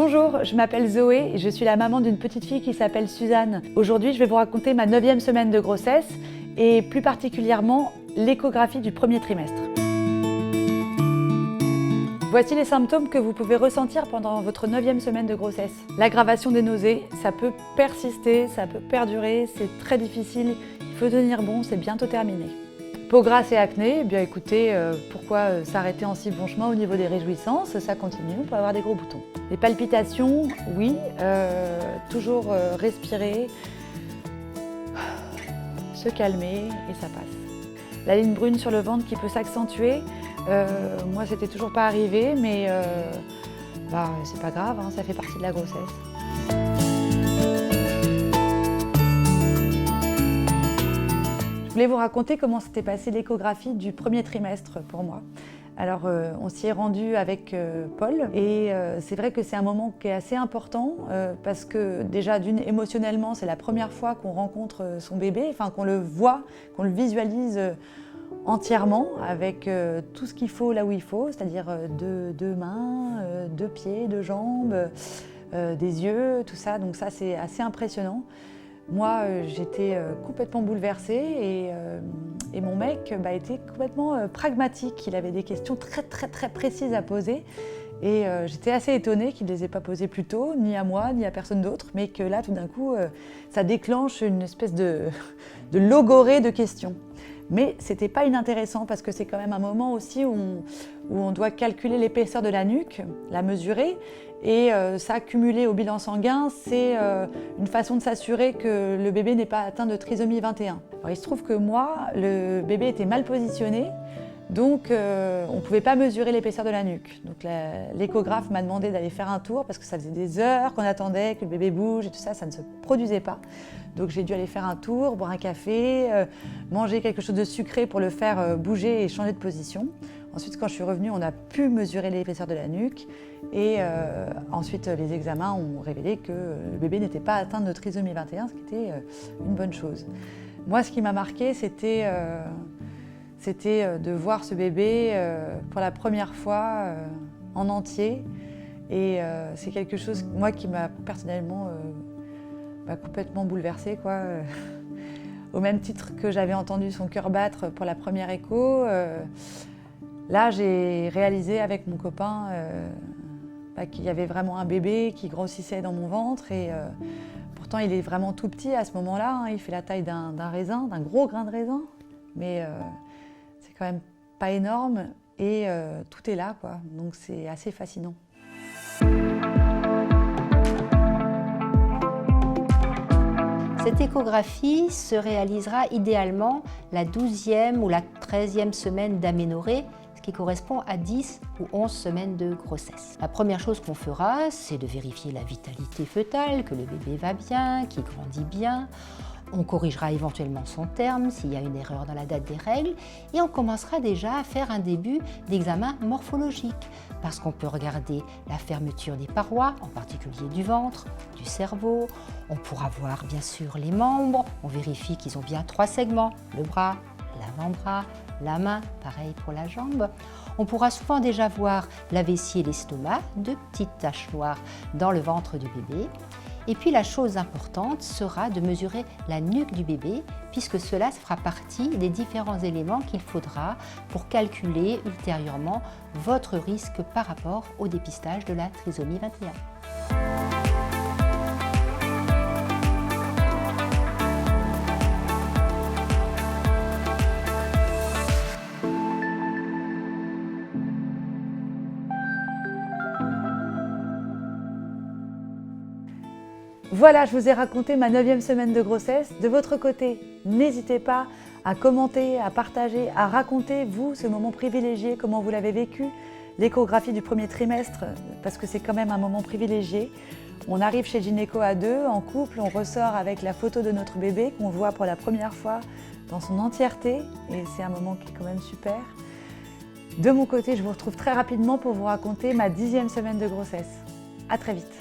Bonjour, je m'appelle Zoé et je suis la maman d'une petite fille qui s'appelle Suzanne. Aujourd'hui, je vais vous raconter ma 9e semaine de grossesse et plus particulièrement l'échographie du premier trimestre. Voici les symptômes que vous pouvez ressentir pendant votre 9e semaine de grossesse. L'aggravation des nausées, ça peut persister, ça peut perdurer, c'est très difficile, il faut tenir bon, c'est bientôt terminé. Peau grasse et acné, eh bien écoutez, pourquoi s'arrêter en si bon chemin au niveau des réjouissances? Ça continue, on peut avoir des gros boutons. Les palpitations, oui, toujours respirer, se calmer et ça passe. La ligne brune sur le ventre qui peut s'accentuer, moi c'était toujours pas arrivé, mais c'est pas grave, hein, ça fait partie de la grossesse. Je voulais vous raconter comment s'était passée l'échographie du premier trimestre pour moi. Alors on s'y est rendu avec Paul et c'est vrai que c'est un moment qui est assez important parce que déjà émotionnellement c'est la première fois qu'on rencontre son bébé, enfin qu'on le voit, qu'on le visualise entièrement avec tout ce qu'il faut là où il faut, c'est-à-dire deux mains, 2 pieds, 2 jambes, des yeux, tout ça, donc ça c'est assez impressionnant. Moi, j'étais complètement bouleversée et mon mec était complètement pragmatique. Il avait des questions très précises à poser et j'étais assez étonnée qu'il ne les ait pas posées plus tôt, ni à moi, ni à personne d'autre, mais que là, tout d'un coup, ça déclenche une espèce de logorée de questions. Mais ce n'était pas inintéressant parce que c'est quand même un moment aussi où on doit calculer l'épaisseur de la nuque, la mesurer, et ça, cumulé au bilan sanguin, c'est une façon de s'assurer que le bébé n'est pas atteint de trisomie 21. Alors, il se trouve que moi, le bébé était mal positionné, donc on ne pouvait pas mesurer l'épaisseur de la nuque. Donc l'échographe m'a demandé d'aller faire un tour parce que ça faisait des heures qu'on attendait que le bébé bouge et tout ça, ça ne se produisait pas. Donc j'ai dû aller faire un tour, boire un café, manger quelque chose de sucré pour le faire bouger et changer de position. Ensuite, quand je suis revenue, on a pu mesurer l'épaisseur de la nuque et ensuite les examens ont révélé que le bébé n'était pas atteint de trisomie 21, ce qui était une bonne chose. Moi, ce qui m'a marqué, c'était de voir ce bébé pour la première fois en entier. Et c'est quelque chose, moi, qui m'a personnellement complètement bouleversée, quoi. Au même titre que j'avais entendu son cœur battre pour la première écho, là, j'ai réalisé avec mon copain qu'il y avait vraiment un bébé qui grossissait dans mon ventre. Et pourtant, il est vraiment tout petit à ce moment-là, hein. Il fait la taille d'un raisin, d'un gros grain de raisin. Mais c'est quand même pas énorme et tout est là, quoi. Donc c'est assez fascinant. Cette échographie se réalisera idéalement la 12e ou la 13e semaine d'aménorrhée, ce qui correspond à 10 ou 11 semaines de grossesse. La première chose qu'on fera, c'est de vérifier la vitalité fœtale, que le bébé va bien, qu'il grandit bien. On corrigera éventuellement son terme s'il y a une erreur dans la date des règles et on commencera déjà à faire un début d'examen morphologique parce qu'on peut regarder la fermeture des parois, en particulier du ventre, du cerveau. On pourra voir bien sûr les membres, on vérifie qu'ils ont bien 3 segments, le bras, l'avant-bras, la main, pareil pour la jambe. On pourra souvent déjà voir la vessie et l'estomac, 2 petites taches noires dans le ventre du bébé. Et puis la chose importante sera de mesurer la nuque du bébé puisque cela fera partie des différents éléments qu'il faudra pour calculer ultérieurement votre risque par rapport au dépistage de la trisomie 21. Voilà, je vous ai raconté ma 9e semaine de grossesse. De votre côté, n'hésitez pas à commenter, à partager, à raconter, vous, ce moment privilégié, comment vous l'avez vécu, l'échographie du premier trimestre, parce que c'est quand même un moment privilégié. On arrive chez le gynéco à 2, en couple, on ressort avec la photo de notre bébé qu'on voit pour la première fois dans son entièreté, et c'est un moment qui est quand même super. De mon côté, je vous retrouve très rapidement pour vous raconter ma 10e semaine de grossesse. À très vite.